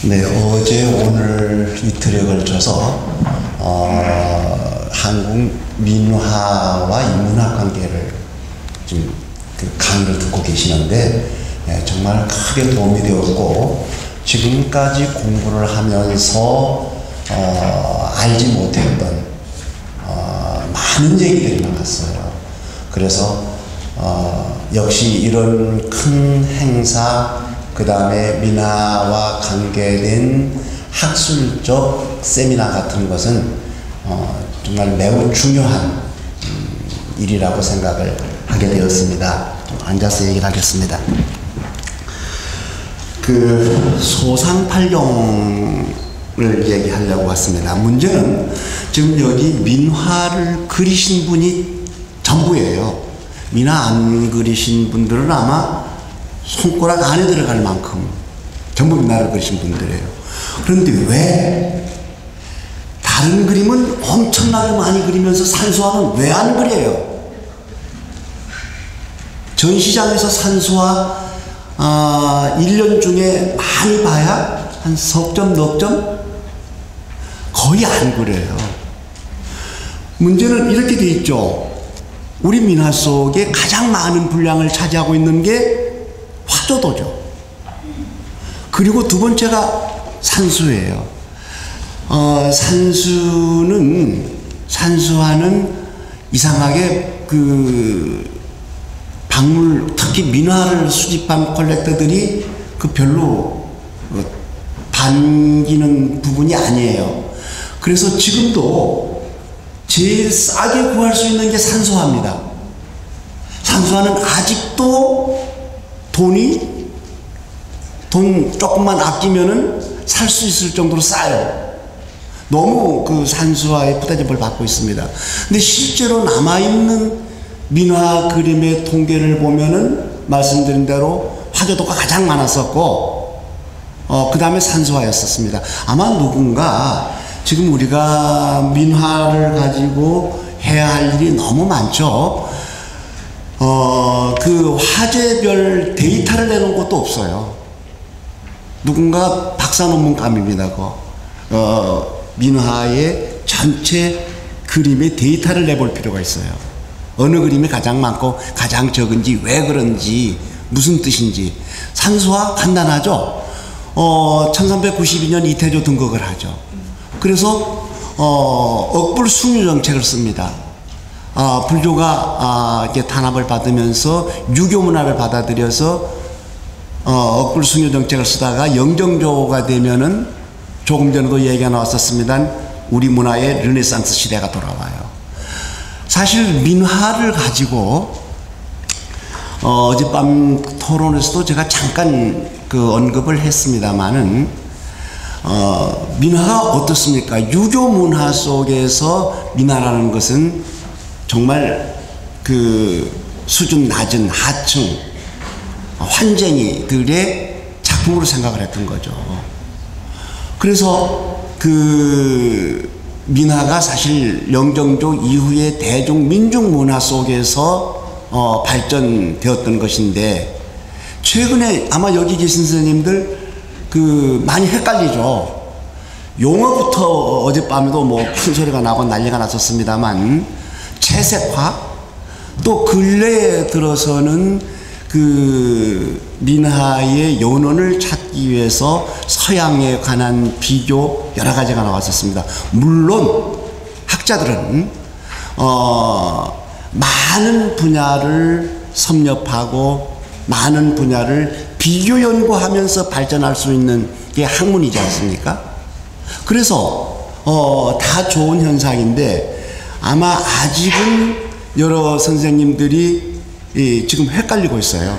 네, 어제 오늘 이틀에 걸쳐서 한국 민화와 인문학 관계를 지금 그 강의를 듣고 계시는데 정말 크게 도움이 되었고, 지금까지 공부를 하면서 알지 못했던 많은 얘기들이 나왔어요. 그래서 역시 이런 큰 행사, 그 다음에 민화와 관계된 학술적 세미나 같은 것은 정말 매우 중요한 일이라고 생각을 하게 되었습니다. 좀 앉아서 얘기를 하겠습니다. 그 소상팔경을 얘기하려고 왔습니다. 문제는 지금 여기 민화를 그리신 분이 전부예요. 민화 안 그리신 분들은 아마 손가락 안에 들어갈 만큼 전부 민화를 그리신 분들이에요. 그런데 왜 다른 그림은 엄청나게 많이 그리면서 산수화는 왜 안 그려요? 전시장에서 산수화 1년 중에 많이 봐야 한 석 점, 넉 점? 거의 안 그려요. 문제는 이렇게 돼 있죠. 우리 민화 속에 가장 많은 분량을 차지하고 있는 게 화조도죠. 그리고 두 번째가 산수예요. 산수화는 이상하게 그 박물, 특히 민화를 수집한 컬렉터들이 그 별로 반기는 부분이 아니에요. 그래서 지금도 제일 싸게 구할 수 있는 게 산수화입니다. 산수화는 아직도 돈 조금만 아끼면은 살 수 있을 정도로 싸요. 너무 그 산수화에 푸대접을 받고 있습니다. 근데 실제로 남아있는 민화 그림의 통계를 보면은 말씀드린 대로 화조도가 가장 많았었고, 그 다음에 산수화였었습니다. 아마 누군가 지금 우리가 민화를 가지고 해야 할 일이 너무 많죠. 그 화제별 데이터를 내놓은 것도 없어요. 누군가 박사 논문감입니다. 민화의 전체 그림의 데이터를 내볼 필요가 있어요. 어느 그림이 가장 많고 가장 적은지, 왜 그런지, 무슨 뜻인지. 산수화 간단하죠. 1392년 이태조 등극을 하죠. 그래서 억불 숭유 정책을 씁니다. 불교가 이렇게 탄압을 받으면서 유교 문화를 받아들여서 억불 숭유 정책을 쓰다가 영정조가 되면은, 조금 전에도 얘기가 나왔었습니다, 우리 문화의 르네상스 시대가 돌아와요. 사실 민화를 가지고 어젯밤 토론에서도 제가 잠깐 그 언급을 했습니다마는, 민화가 어떻습니까? 유교 문화 속에서 민화라는 것은 정말 그 수준 낮은 하층 환쟁이들의 작품으로 생각을 했던 거죠. 그래서 그 민화가 사실 영정조 이후의 대중 민중 문화 속에서 발전되었던 것인데, 최근에 아마 여기 계신 선생님들 그 많이 헷갈리죠. 용어부터 어젯밤에도 뭐 큰 소리가 나고 난리가 났었습니다만, 채색화, 또 근래에 들어서는 그 민화의 연원을 찾기 위해서 서양에 관한 비교 여러 가지가 나왔었습니다. 물론 학자들은 많은 분야를 섭렵하고 많은 분야를 비교 연구하면서 발전할 수 있는 게 학문이지 않습니까? 그래서 다 좋은 현상인데, 아마 아직은 여러 선생님들이 지금 헷갈리고 있어요.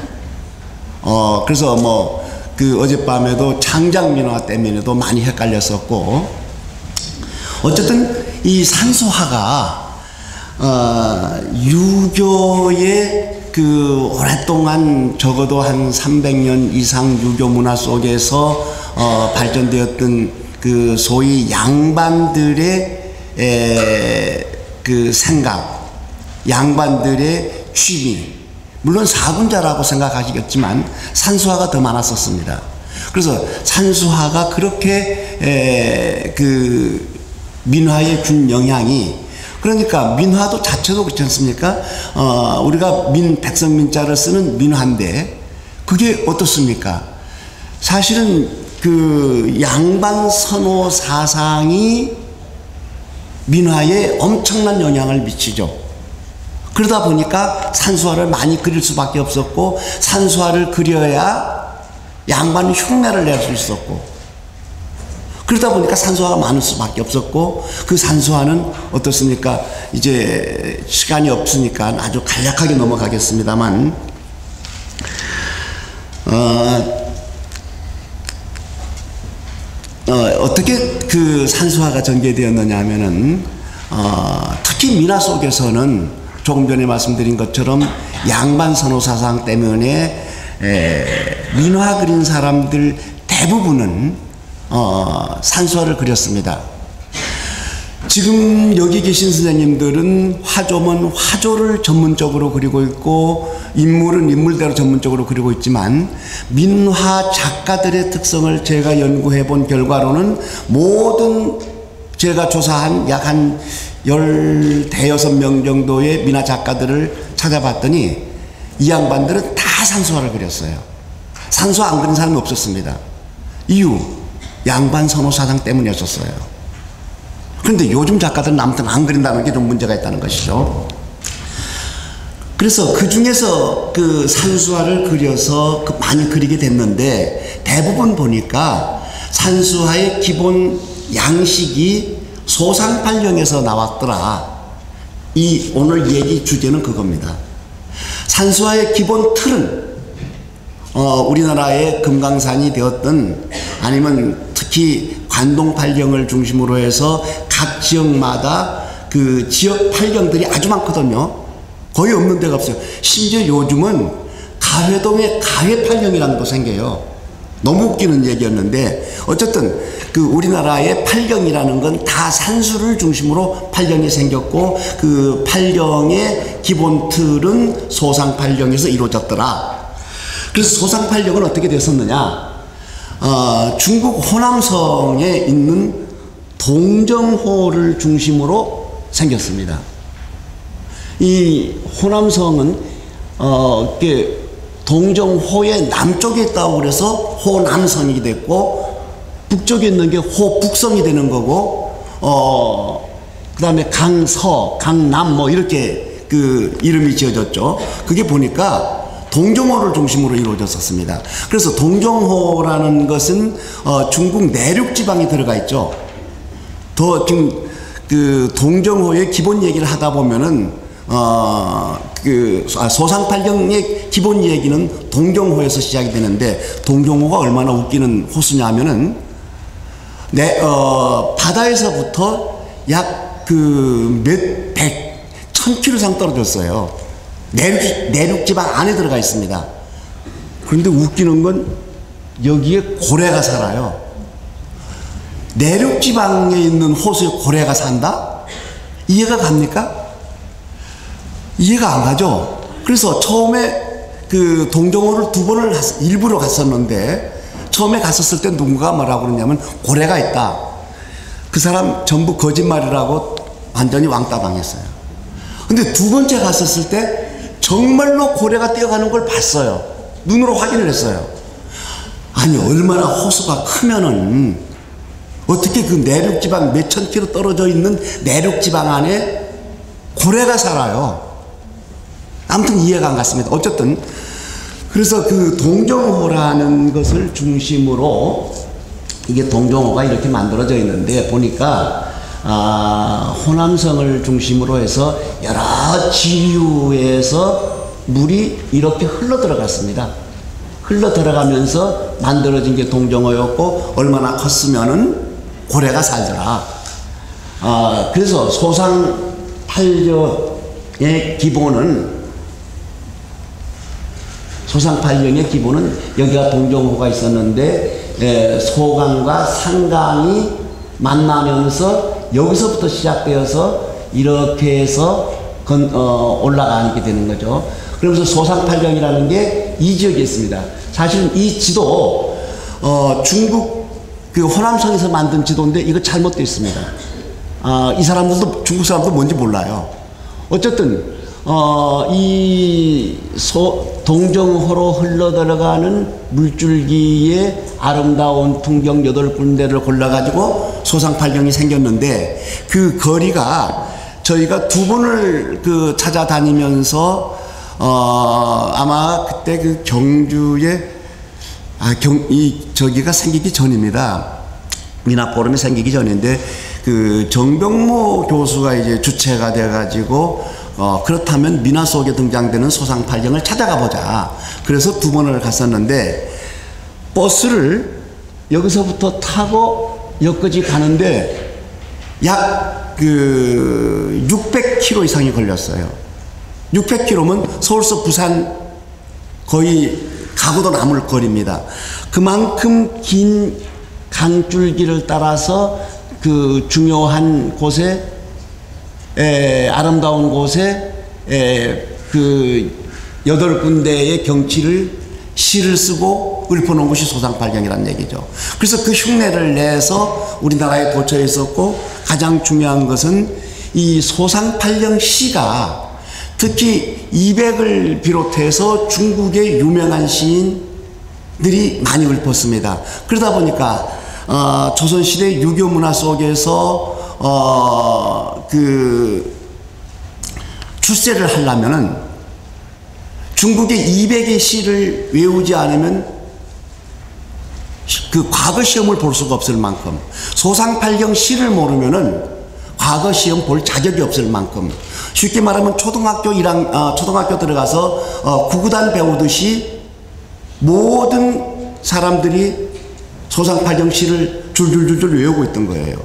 그래서 뭐 그 어젯밤에도 창작민화 때문에도 많이 헷갈렸었고, 어쨌든 이 산수화가 유교의 그 오랫동안 적어도 한 300년 이상 유교 문화 속에서 발전되었던 그 소위 양반들의 그 생각, 양반들의 취미, 물론 사군자라고 생각하시겠지만 산수화가 더 많았었습니다. 그래서 산수화가 그렇게 그 민화에 준 영향이, 그러니까 민화도 자체도 그렇지 않습니까? 우리가 백성민자를 쓰는 민화인데 그게 어떻습니까? 사실은 그 양반 선호 사상이 민화에 엄청난 영향을 미치죠. 그러다 보니까 산수화를 많이 그릴 수밖에 없었고, 산수화를 그려야 양반 흉내를 낼 수 있었고, 그러다 보니까 산수화가 많을 수밖에 없었고, 그 산수화는 어떻습니까? 이제 시간이 없으니까 아주 간략하게 넘어가겠습니다만, 어떻게 그 산수화가 전개되었느냐 하면은, 특히 민화 속에서는 조금 전에 말씀드린 것처럼 양반 선호 사상 때문에 민화 그린 사람들 대부분은 산수화를 그렸습니다. 지금 여기 계신 선생님들은 화조면 화조를 전문적으로 그리고 있고, 인물은 인물대로 전문적으로 그리고 있지만, 민화 작가들의 특성을 제가 연구해 본 결과로는 모든 제가 조사한 약 한 16명 정도의 민화 작가들을 찾아봤더니 이 양반들은 다 산수화를 그렸어요. 산수화 안 그린 사람이 없었습니다. 이유, 양반 선호 사상 때문이었어요. 그런데 요즘 작가들은 아무튼 안 그린다는 게 좀 문제가 있다는 것이죠. 그래서 그 중에서 그 산수화를 그려서 많이 그리게 됐는데, 대부분 보니까 산수화의 기본 양식이 소상팔령에서 나왔더라. 이 오늘 얘기 주제는 그겁니다. 산수화의 기본 틀은 우리나라의 금강산이 되었든, 아니면 특히 관동팔령을 중심으로 해서 각 지역마다 그 지역 팔령들이 아주 많거든요. 거의 없는 데가 없어요. 심지어 요즘은 가회동에 가회팔령이라는 거 생겨요. 너무 웃기는 얘기였는데, 어쨌든 그 우리나라의 팔령이라는 건 다 산수를 중심으로 팔령이 생겼고, 그 팔령의 기본 틀은 소상팔령에서 이루어졌더라. 그래서 소상팔령은 어떻게 됐었느냐, 중국 호남성에 있는 동정호를 중심으로 생겼습니다. 이 호남성은 동정호의 남쪽에 있다고 그래서 호남성이 됐고, 북쪽에 있는 게 호북성이 되는 거고, 그 다음에 강서, 강남 뭐 이렇게 그 이름이 지어졌죠. 그게 보니까 동정호를 중심으로 이루어졌었습니다. 그래서 동정호라는 것은 중국 내륙 지방이 들어가 있죠. 지금 그 동정호의 기본 얘기를 하다 보면은 소상팔령의 기본 얘기는 동정호에서 시작이 되는데, 동정호가 얼마나 웃기는 호수냐 하면은 바다에서부터 약 몇 백, 1000km 이상 떨어졌어요. 내륙 지방 안에 들어가 있습니다. 그런데 웃기는 건 여기에 고래가 살아요. 내륙 지방에 있는 호수에 고래가 산다? 이해가 갑니까? 이해가 안 가죠? 그래서 처음에 그 동정호를 2번을 일부러 갔었는데, 처음에 갔었을 때 누군가 뭐라고 그러냐면 고래가 있다. 그 사람 전부 거짓말이라고 완전히 왕따 당했어요. 근데 2번째 갔었을 때 정말로 고래가 뛰어가는 걸 봤어요. 눈으로 확인을 했어요. 아니, 얼마나 호수가 크면은 어떻게 그 내륙지방 몇천 킬로 떨어져 있는 내륙지방 안에 고래가 살아요. 아무튼 이해가 안 갔습니다. 어쨌든 그래서 그 동정호라는 것을 중심으로 이게 동정호가 이렇게 만들어져 있는데, 보니까 호남성을 중심으로 해서 여러 지류에서 물이 이렇게 흘러 들어갔습니다. 흘러 들어가면서 만들어진 게 동정호였고, 얼마나 컸으면은 고래가 살더라. 그래서 소상팔령의 기본은 여기가 동정호가 있었는데, 소강과 상강이 만나면서 여기서부터 시작되어서 이렇게 해서 올라가게 되는 거죠. 그러면서 소상팔령이라는 게 이 지역에 있습니다. 사실 이 지도 중국 그 호남성에서 만든 지도인데 이거 잘못되어 있습니다. 이 사람들도 중국 사람도 뭔지 몰라요. 어쨌든 이 동정호로 흘러들어가는 물줄기의 아름다운 풍경 8군데를 골라가지고 소상팔경이 생겼는데 그 거리가 저희가 2번을 그 찾아다니면서 아마 그때 그 경주에 저기가 생기기 전입니다. 미나포럼이 생기기 전인데 그 정병모 교수가 이제 주체가 돼가지고 그렇다면 미나 속에 등장되는 소상팔경을 찾아가 보자. 그래서 2번을 갔었는데 버스를 여기서부터 타고 여기까지 가는데 약 그 600km 이상이 걸렸어요. 600km면 서울서 부산 거의 가고도 남을 거리입니다. 그만큼 긴 강줄기를 따라서 그 중요한 곳에 아름다운 곳에 그 8군데의 경치를 시를 쓰고 읊어놓은 것이 소상팔경이라는 얘기죠. 그래서 그 흉내를 내서 우리나라에 도처에 있었고 가장 중요한 것은 이 소상팔경 시가 특히 이백을 비롯해서 중국의 유명한 시인들이 많이 읊었습니다. 그러다 보니까 조선시대 유교 문화 속에서 그 출세를 하려면은 중국의 200의 시를 외우지 않으면 그 과거 시험을 볼 수가 없을 만큼 소상팔경 시를 모르면은 과거 시험 볼 자격이 없을 만큼 쉽게 말하면 초등학교 들어가서 구구단 배우듯이 모든 사람들이 소상팔경 시를 줄줄줄줄 외우고 있던 거예요.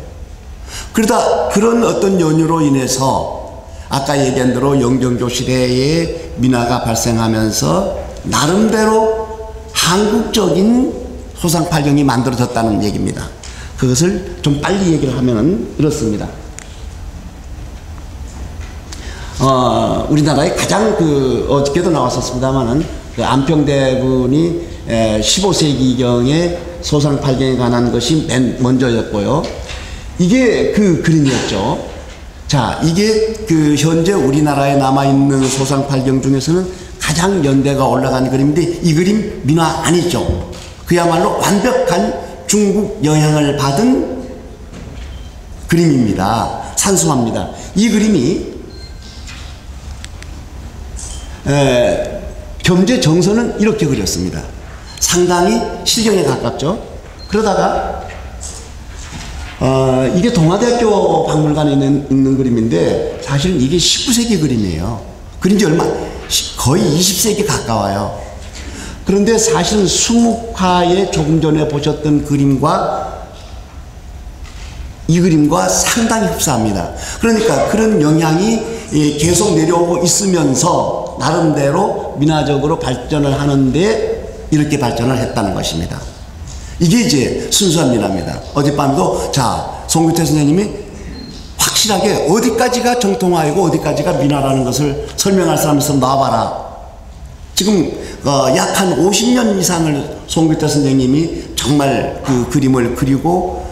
그러다 그런 어떤 연유로 인해서 아까 얘기한 대로 영정조 시대에 민화가 발생하면서 나름대로 한국적인 소상팔경이 만들어졌다는 얘기입니다. 그것을 좀 빨리 얘기를 하면은 이렇습니다. 우리나라에 가장 어저께도 나왔었습니다만은 그 안평대군이 15세기경에 소상팔경에 관한 것이 맨 먼저였고요. 이게 그 그림이었죠. 자, 이게 그 현재 우리나라에 남아있는 소상팔경 중에서는 가장 연대가 올라간 그림인데 이 그림 민화 아니죠. 그야말로 완벽한 중국 영향을 받은 그림입니다. 산수화입니다. 이 그림이 겸재 정선은 이렇게 그렸습니다. 상당히 실경에 가깝죠. 그러다가 이게 동아대학교 박물관에 있는 그림인데 사실은 이게 19세기 그림이에요. 그린 지 거의 20세기 가까워요. 그런데 사실은 수묵화에 조금 전에 보셨던 그림과 이 그림과 상당히 흡사합니다. 그러니까 그런 영향이 계속 내려오고 있으면서 나름대로 민화적으로 발전을 하는데 이렇게 발전을 했다는 것입니다. 이게 이제 순수한 민화입니다. 어젯밤도 송규태 선생님이 확실하게 어디까지가 정통화이고 어디까지가 민화라는 것을 설명할 사람 있으면 나와봐라. 지금 약 한 50년 이상을 송규태 선생님이 정말 그 그림을 그리고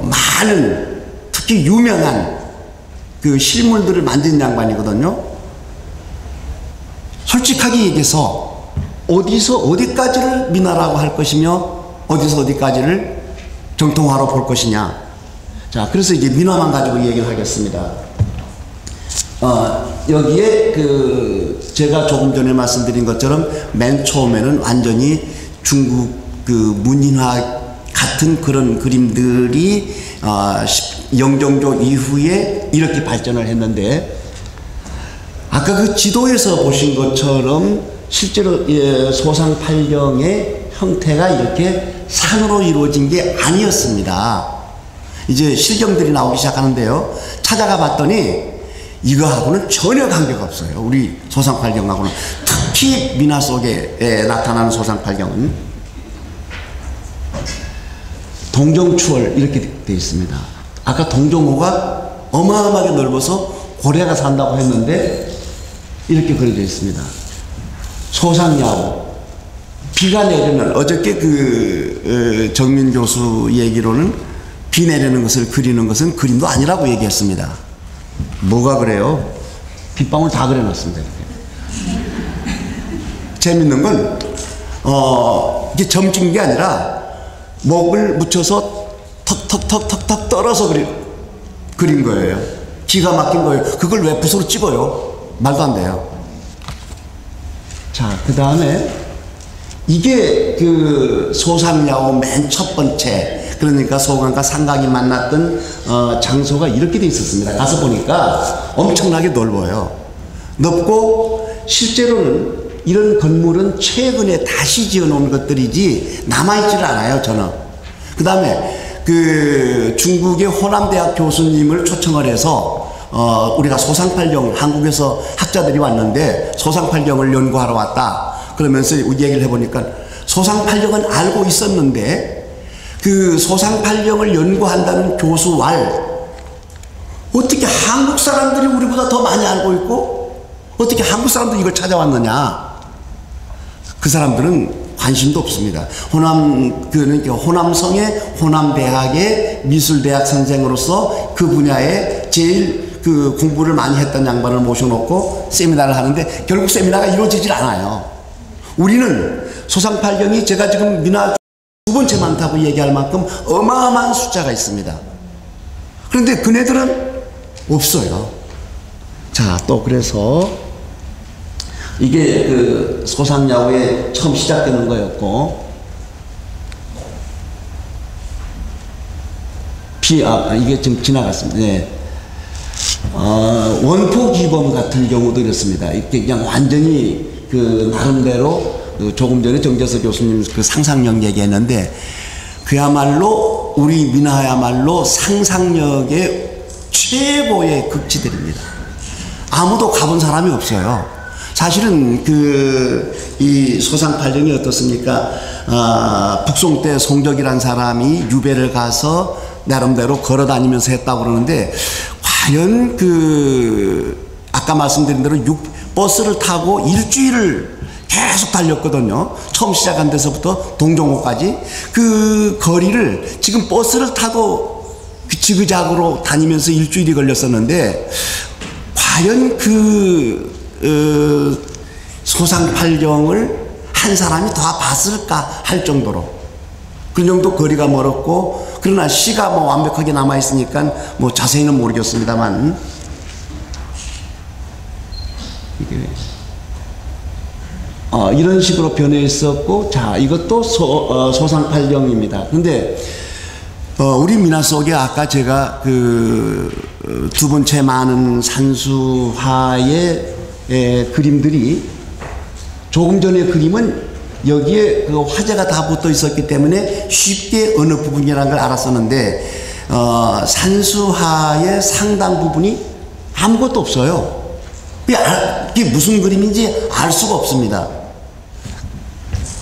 많은 특히 유명한 그 실물들을 만든 양반이거든요. 솔직하게 얘기해서 어디서 어디까지를 민화라고 할 것이며 어디서 어디까지를 정통화로 볼 것이냐. 자, 그래서 이제 민화만 가지고 얘기를 하겠습니다. 여기에 제가 조금 전에 말씀드린 것처럼 맨 처음에는 완전히 중국 그 문인화 같은 그런 그림들이 영정조 이후에 이렇게 발전을 했는데 아까 그 지도에서 보신 것처럼 실제로 소상팔경의 형태가 이렇게 산으로 이루어진 게 아니었습니다. 이제 실경들이 나오기 시작하는데요. 찾아가 봤더니 이거하고는 전혀 관계가 없어요. 우리 소상팔경하고는. 특히 민화 속에 나타나는 소상팔경은 동정추월 이렇게 되어 있습니다. 아까 동정호가 어마어마하게 넓어서 고래가 산다고 했는데 이렇게 그려져 있습니다. 소상야호, 비가 내리는, 어저께 정민 교수 얘기로는 비 내리는 것을 그리는 것은 그림도 아니라고 얘기했습니다. 뭐가 그래요? 빗방울 다 그려놨습니다. 이렇게. 재밌는 건 이게 점 찍는 게 아니라 목을 묻혀서 턱턱턱턱턱 떨어서 그린 거예요. 기가 막힌 거예요. 그걸 왜 붓으로 찍어요? 말도 안 돼요. 자, 그 다음에 이게 소상야호 맨 첫 번째, 그러니까 소강과 상강이 만났던 장소가 이렇게 돼 있었습니다. 가서 보니까 엄청나게 넓어요. 넓고 실제로는 이런 건물은 최근에 다시 지어놓은 것들이지 남아있지를 않아요, 저는. 그 다음에 중국의 호남대학 교수님을 초청을 해서 우리가 소상팔경, 한국에서 학자들이 왔는데 소상팔경을 연구하러 왔다 그러면서 얘기를 해보니까 소상팔경은 알고 있었는데 소상팔경을 연구한다는 교수 왈, 어떻게 한국 사람들이 우리보다 더 많이 알고 있고 어떻게 한국 사람들이 이걸 찾아왔느냐. 그 사람들은 관심도 없습니다. 호남성의 호남대학의 미술대학 선생으로서 그 분야에 제일 공부를 많이 했던 양반을 모셔놓고 세미나를 하는데 결국 세미나가 이루어지질 않아요. 우리는 소상팔경이 제가 지금 민화 두 번째 많다고 얘기할 만큼 어마어마한 숫자가 있습니다. 그런데 그네들은 없어요. 자, 또 그래서 이게 소상야후에 처음 시작되는 거였고, 이게 좀 지나갔습니다. 네. 원포기범 같은 경우도 이렇습니다. 이렇게 그냥 완전히 나름대로 조금 전에 정재석 교수님 상상력 얘기했는데, 그야말로 우리 민화야말로 상상력의 최고의 극치들입니다. 아무도 가본 사람이 없어요. 사실은 이 소상팔경이 어떻습니까? 북송 때 송적이란 사람이 유배를 가서 나름대로 걸어 다니면서 했다고 그러는데, 과연 아까 말씀드린 대로 버스를 타고 일주일을 계속 달렸거든요. 처음 시작한 데서부터 동종호까지. 그 거리를 지금 버스를 타고 지그작으로 다니면서 일주일이 걸렸었는데, 과연 소상팔경을 한 사람이 다 봤을까 할 정도로, 그 정도 거리가 멀었고, 그러나 시가 완벽하게 남아있으니까 자세히는 모르겠습니다만, 이런 식으로 변해 있었고, 자, 이것도 소상팔경입니다. 근데 우리 민화 속에 아까 제가 두 번째 많은 산수화의 그림들이, 조금 전의 그림은 여기에 화재가 다 붙어 있었기 때문에 쉽게 어느 부분이라는 걸 알았었는데, 산수화의 상당 부분이 아무것도 없어요. 이게 무슨 그림인지 알 수가 없습니다.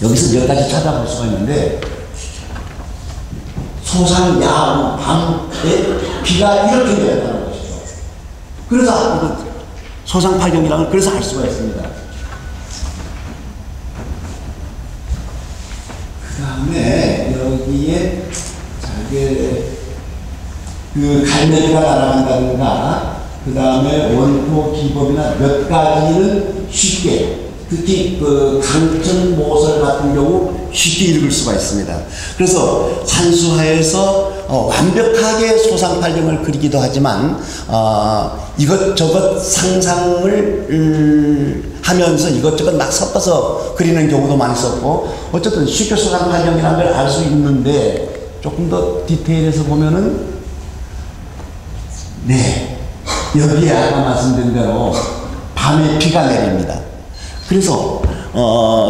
여기서 몇 가지 찾아볼 수가 있는데, 소상야후 밤에 비가 이렇게 내렸다는 것이죠. 그래서 소상팔경이라는 걸 그래서 알 수가 있습니다. 그 다음에 여기에 갈매기가 날아간다든가, 그 다음에 원포 기법이나 몇 가지는 쉽게, 특히 강천 모설 같은 경우 쉽게 읽을 수가 있습니다. 그래서 산수화에서 완벽하게 소상팔경을 그리기도 하지만 이것저것 상상을 하면서 이것저것 막 섞어서 그리는 경우도 많이 있었고, 어쨌든 쉽게 소상팔경이라는 걸 알 수 있는데, 조금 더 디테일해서 보면은, 네, 여기에 아까 말씀드린 대로 밤에 비가 내립니다. 그래서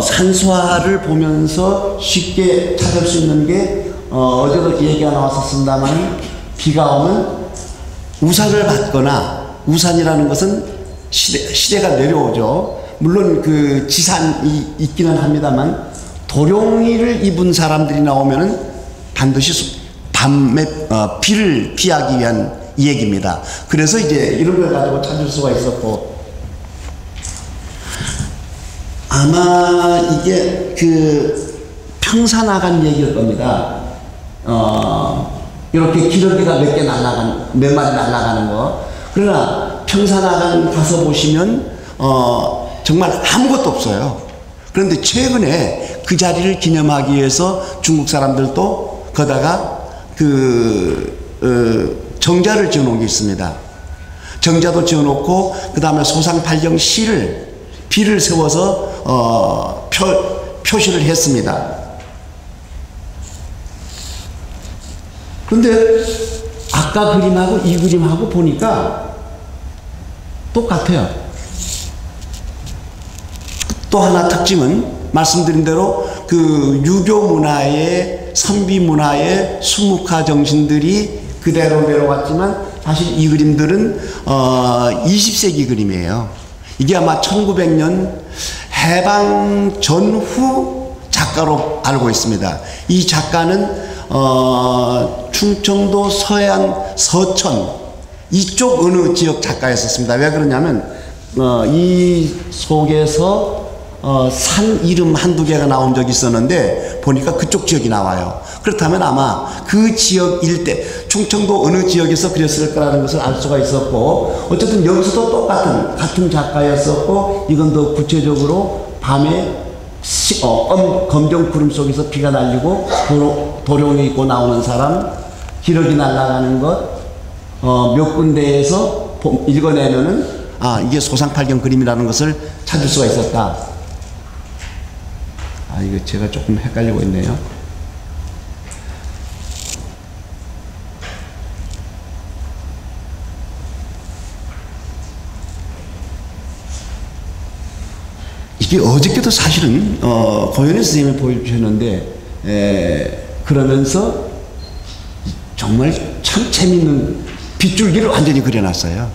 산수화를 보면서 쉽게 찾을 수 있는 게, 어제도 얘기가 나왔었습니다만, 비가 오면 우산을 받거나, 우산이라는 것은 시대가 내려오죠. 물론 지산이 있기는 합니다만, 도룡이를 입은 사람들이 나오면은 반드시 밤에 비를 피하기 위한 얘기입니다. 그래서 이제 이런 걸 가지고 찾을 수가 있었고, 아마 이게 그 평사나간 얘기일 겁니다. 이렇게 기러기가 몇 마리 날아가는 거. 그러나 평사나간 가서 보시면 정말 아무것도 없어요. 그런데 최근에 그 자리를 기념하기 위해서 중국 사람들도 거다가 정자를 지어놓은 게 있습니다. 정자도 지어놓고 그 다음에 소상팔경 비를 세워서 표시를 했습니다. 그런데 아까 그림하고 이 그림하고 보니까 똑같아요. 또 하나 특징은 말씀드린 대로 그 유교 문화의 선비 문화의 수묵화 정신들이 그대로 내려왔지만 사실 이 그림들은 20세기 그림이에요. 이게 아마 1900년 해방 전후 작가로 알고 있습니다. 이 작가는 충청도 서해안 서천 이쪽 어느 지역 작가였었습니다. 왜 그러냐면 이 속에서 산 이름 한두 개가 나온 적이 있었는데 보니까 그쪽 지역이 나와요. 그렇다면 아마 그 지역 일대 충청도 어느 지역에서 그렸을 거라는 것을 알 수가 있었고, 어쨌든 여기서도 같은 작가였었고, 이건 더 구체적으로 밤에 검정 구름 속에서 비가 날리고 도룡이 입고 나오는 사람, 기러기 날아가는 것 몇 군데에서 읽어내면은 이게 소상팔경 그림이라는 것을 찾을 수가 있었다. 이거 제가 조금 헷갈리고 있네요. 이게 어저께도 사실은 고현희 선생님이 보여주셨는데 그러면서 정말 참 재밌는 빗줄기를 완전히 그려놨어요.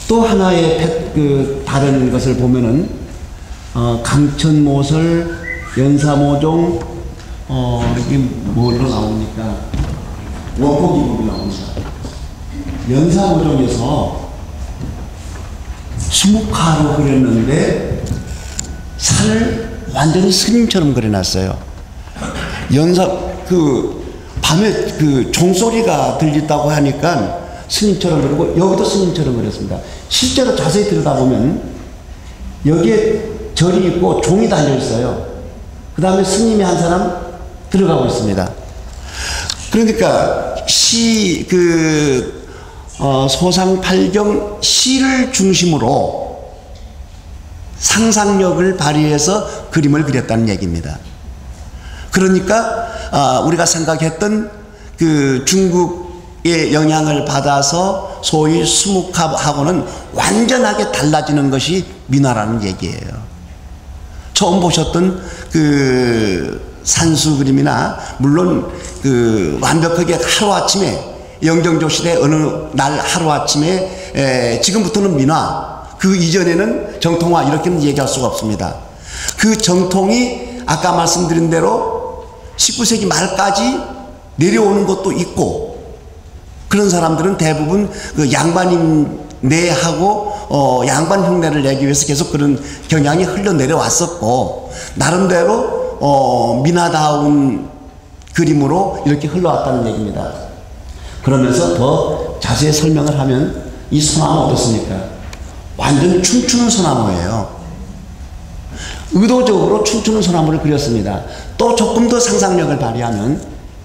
또 하나의 다른 것을 보면은 강천모설, 연사모종, 이게 뭘로 나옵니까? 원포기법이 나옵니다. 연사모종에서 수묵화로 그렸는데 산을 완전히 스님처럼 그려놨어요. 밤에 종소리가 들린다고 하니까 스님처럼 그리고 여기도 스님처럼 그렸습니다. 실제로 자세히 들여다보면 여기에 절이 있고 종이 달려 있어요. 그 다음에 스님이 한 사람 들어가고 있습니다. 그러니까 소상팔경 시를 중심으로 상상력을 발휘해서 그림을 그렸다는 얘기입니다. 그러니까 우리가 생각했던 중국의 영향을 받아서 소위 수묵화하고는 완전하게 달라지는 것이 민화라는 얘기예요. 처음 보셨던 산수 그림이나 물론 완벽하게 하루아침에 영정조 시대 어느 날 하루아침에 지금부터는 민화, 그 이전에는 정통화 이렇게는 얘기할 수가 없습니다. 그 정통이 아까 말씀드린 대로 19세기 말까지 내려오는 것도 있고, 그런 사람들은 대부분 양반인 내하고 양반 흉내를 내기 위해서 계속 그런 경향이 흘러내려왔었고, 나름대로 민화다운 그림으로 이렇게 흘러왔다는 얘기입니다. 그러면서 더 자세히 설명을 하면 이 소나무 어떻습니까? 완전 춤추는 소나무예요. 의도적으로 춤추는 소나무를 그렸습니다. 또 조금 더 상상력을 발휘하면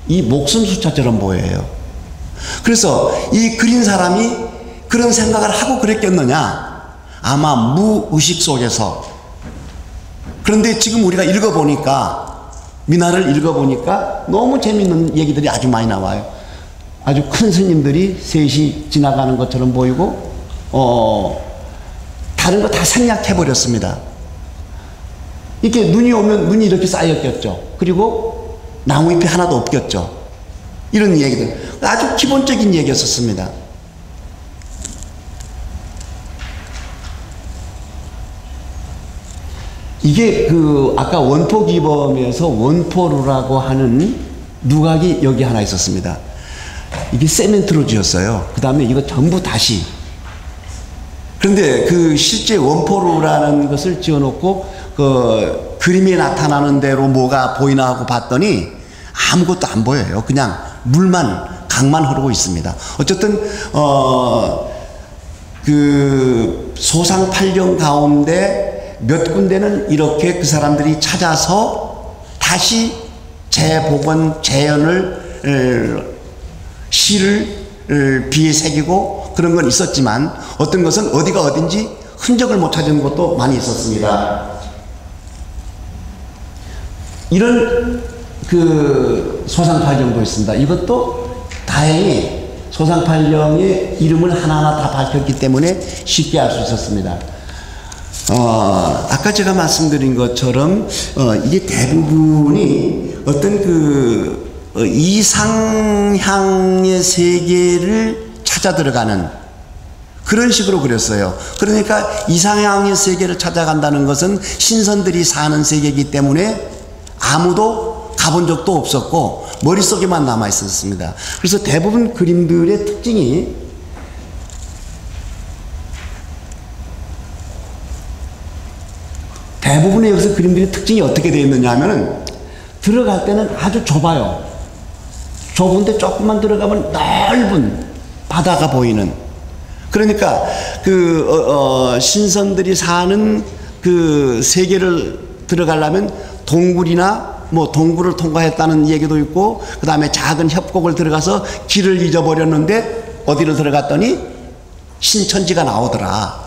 이 목숨 숫자처럼 보여요. 그래서 이 그린 사람이 그런 생각을 하고 그랬겠느냐? 아마 무의식 속에서. 그런데 지금 우리가 읽어보니까, 민화를 읽어보니까 너무 재밌는 얘기들이 아주 많이 나와요. 아주 큰 스님들이 셋이 지나가는 것처럼 보이고, 다른 거 다 생략해버렸습니다. 이렇게 눈이 오면 눈이 이렇게 쌓였겠죠. 그리고 나무잎이 하나도 없겠죠. 이런 얘기들. 아주 기본적인 얘기였었습니다. 이게 아까 원포기범에서 원포루라고 하는 누각이 여기 하나 있었습니다. 이게 세멘트로 지었어요. 그 다음에 이거 전부 다시. 그런데 그 실제 원포루라는 것을 지어놓고 그 그림에 나타나는 대로 뭐가 보이나 하고 봤더니 아무것도 안 보여요. 그냥 물만, 강만 흐르고 있습니다. 어쨌든 그 소상팔령 가운데 몇 군데는 이렇게 그 사람들이 찾아서 다시 재복원, 재현을 시를 비에 새기고 그런 건 있었지만 어떤 것은 어디가 어딘지 흔적을 못 찾은 것도 많이 있었습니다. 이런 그 소상팔령도 있습니다. 이것도 다행히 소상팔령의 이름을 하나하나 다 밝혔기 때문에 쉽게 알 수 있었습니다. 아까 제가 말씀드린 것처럼 이게 대부분이 어떤 그 이상향의 세계를 찾아 들어가는 그런 식으로 그렸어요. 그러니까 이상향의 세계를 찾아간다는 것은 신선들이 사는 세계이기 때문에 아무도 가본 적도 없었고 머릿속에만 남아 있었습니다. 그래서 대부분 그림들의 특징이 대부분의 여기서 그림들의 특징이 어떻게 되어 있느냐 하면은 들어갈 때는 아주 좁아요. 좁은데 조금만 들어가면 넓은 바다가 보이는, 그러니까 그 신선들이 사는 그 세계를 들어가려면 동굴이나 뭐 동굴을 통과했다는 얘기도 있고, 그 다음에 작은 협곡을 들어가서 길을 잊어버렸는데 어디로 들어갔더니 신천지가 나오더라.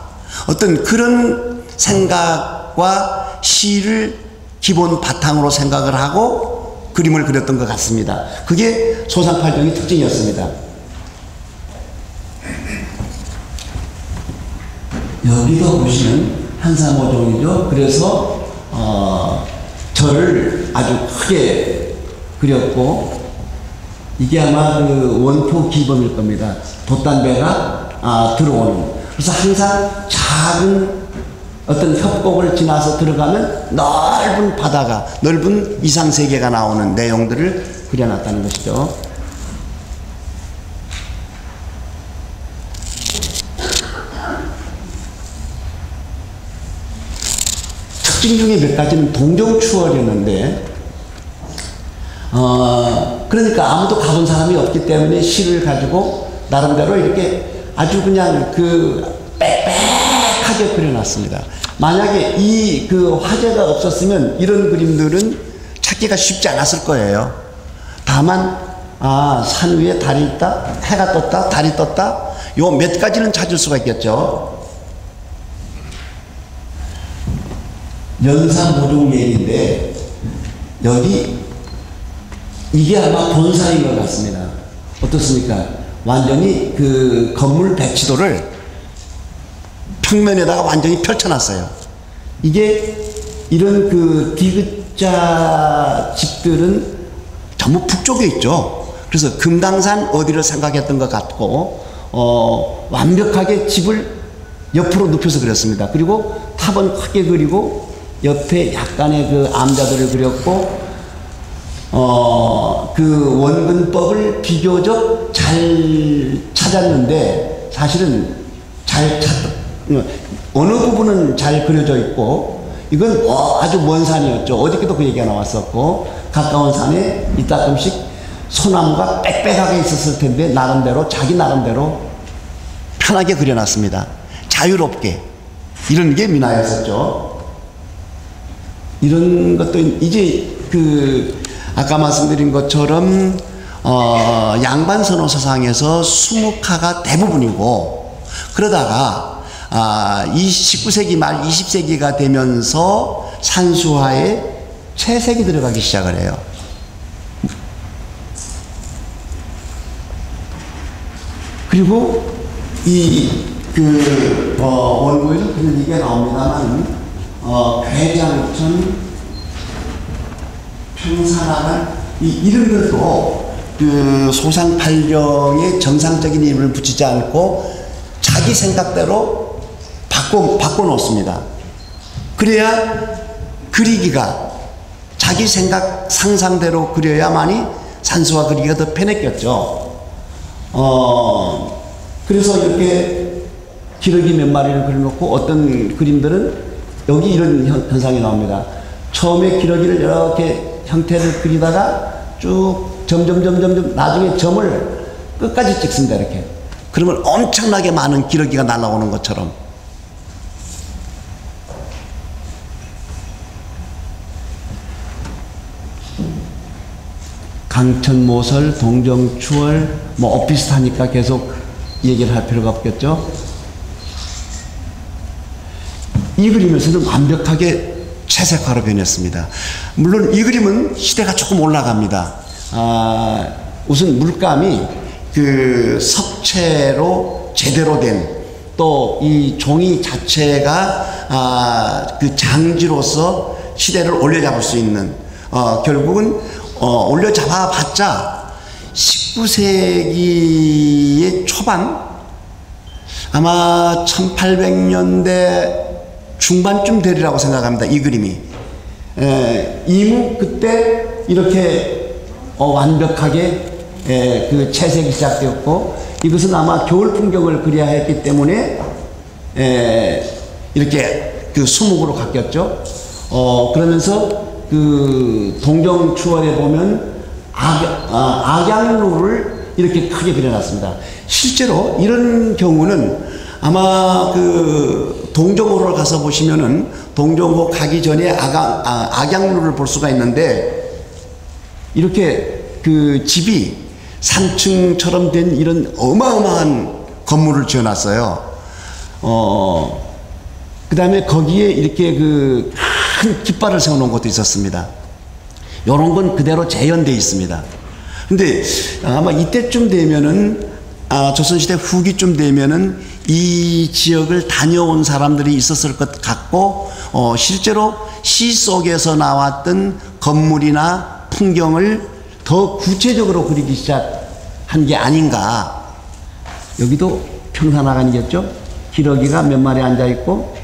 어떤 그런 생각과 시를 기본 바탕으로 생각을 하고 그림을 그렸던 것 같습니다. 그게 소상팔령의 특징이었습니다. 여기도 보시면 한사모종이죠. 그래서 절을 아주 크게 그렸고, 이게 아마 그 원포 기범일 겁니다. 돛단배가 들어오는. 그래서 항상 작은 어떤 협곡을 지나서 들어가면 넓은 바다가, 넓은 이상세계가 나오는 내용들을 그려놨다는 것이죠. 특징 중에 몇 가지는 동정추월이었는데, 그러니까 아무도 가본 사람이 없기 때문에 시를 가지고 나름대로 이렇게 아주 그냥 그 빽빽하게 그려놨습니다. 만약에 이 그 화재가 없었으면 이런 그림들은 찾기가 쉽지 않았을 거예요. 다만 산 위에 달이 있다, 해가 떴다, 달이 떴다, 요 몇 가지는 찾을 수가 있겠죠. 연산모종예인데 여기 이게 아마 본사인 것 같습니다. 어떻습니까? 완전히 그 건물 배치도를 평면에다가 완전히 펼쳐놨어요. 이게 이런 그 디귿자 집들은 전부 북쪽에 있죠. 그래서 금강산 어디를 생각했던 것 같고 완벽하게 집을 옆으로 눕혀서 그렸습니다. 그리고 탑은 크게 그리고 옆에 약간의 그 암자들을 그렸고 그 원근법을 비교적 잘 찾았는데 사실은 잘 어느 부분은 잘 그려져 있고, 이건 아주 먼 산이었죠. 어저께도 그 얘기가 나왔었고, 가까운 산에 이따금씩 소나무가 빽빽하게 있었을 텐데 나름대로 자기 나름대로 편하게 그려놨습니다. 자유롭게. 이런 게 민화였었죠. 이런 것도 이제 그 아까 말씀드린 것처럼 양반선호사상에서 수묵화가 대부분이고, 그러다가 이 19세기 말 20세기가 되면서 산수화에 채색이 들어가기 시작을 해요. 그리고 원고에서 그런 얘기가 나옵니다만, 괴장천, 평산화가 이런 것도 그 소상팔령의 정상적인 이름을 붙이지 않고 자기 생각대로 바꿔 놓습니다. 그래야 그리기가 자기 생각 상상대로 그려야만이 산수화 그리기가 더 편했겠죠. 그래서 이렇게 기러기 몇 마리를 그려놓고 어떤 그림들은 여기 이런 현상이 나옵니다. 처음에 기러기를 이렇게 형태를 그리다가 쭉 점점 나중에 점을 끝까지 찍습니다. 이렇게. 그러면 엄청나게 많은 기러기가 날아오는 것처럼. 강천모설, 동정추월, 뭐 엇비슷하니까 계속 얘기를 할 필요가 없겠죠. 이 그림에서는 완벽하게 채색화로 변했습니다. 물론 이 그림은 시대가 조금 올라갑니다. 우선 물감이 그 석체로 제대로 된 또 이 종이 자체가 그 장지로서 시대를 올려잡을 수 있는 결국은 올려잡아 봤자 19세기의 초반 아마 1800년대 중반쯤 되리라고 생각합니다. 이 그림이. 이무 그때 이렇게 완벽하게 그 채색이 시작되었고, 이것은 아마 겨울 풍경을 그려야 했기 때문에 이렇게 그 수묵으로 바뀌었죠. 그러면서 그 동정추월에 보면 악양루를 이렇게 크게 그려놨습니다. 실제로 이런 경우는 아마 그 동정호를 가서 보시면은 동정호 가기 전에 악양루를 볼 수가 있는데, 이렇게 그 집이 3층처럼 된 이런 어마어마한 건물을 지어놨어요. 그 다음에 거기에 이렇게 그 큰 깃발을 세워놓은 것도 있었습니다. 요런 건 그대로 재현되어 있습니다. 근데 아마 이때쯤 되면은 조선시대 후기쯤 되면은 이 지역을 다녀온 사람들이 있었을 것 같고, 실제로 시 속에서 나왔던 건물이나 풍경을 더 구체적으로 그리기 시작한 게 아닌가. 여기도 평산화관이겠죠. 기러기가 몇 마리 앉아있고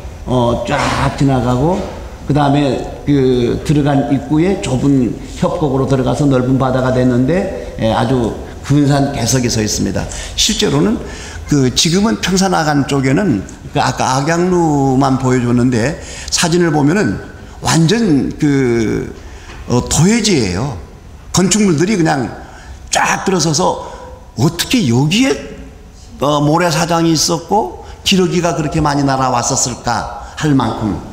쫙 지나가고, 그 다음에 그 들어간 입구에 좁은 협곡으로 들어가서 넓은 바다가 됐는데 아주 근사한 개석이 서 있습니다. 실제로는 그 지금은 평산화관 쪽에는 그 아까 악양루만 보여줬는데, 사진을 보면은 완전 그 도회지예요. 건축물들이 그냥 쫙 들어서서 어떻게 여기에 모래사장이 있었고 기러기가 그렇게 많이 날아왔었을까 할 만큼.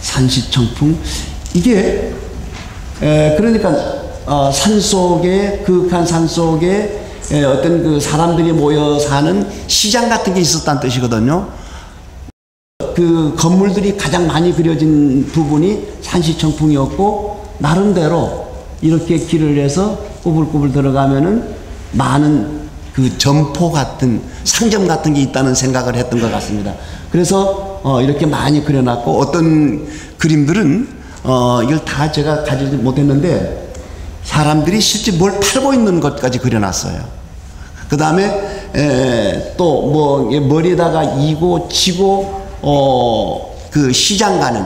산시청풍, 이게 그러니까 산속에, 그윽한 산속에 어떤 그 사람들이 모여 사는 시장 같은 게 있었다는 뜻이거든요. 그 건물들이 가장 많이 그려진 부분이 산시청풍이었고, 나름대로 이렇게 길을 해서 꾸불꾸불 들어가면은 많은 그 점포 같은 상점 같은 게 있다는 생각을 했던 것 같습니다. 그래서 이렇게 많이 그려놨고, 어떤 그림들은 이걸 다 제가 가지지 못했는데 사람들이 실제 뭘 팔고 있는 것까지 그려놨어요. 그 다음에 또 뭐 머리에다가 이고 지고 그 시장 가는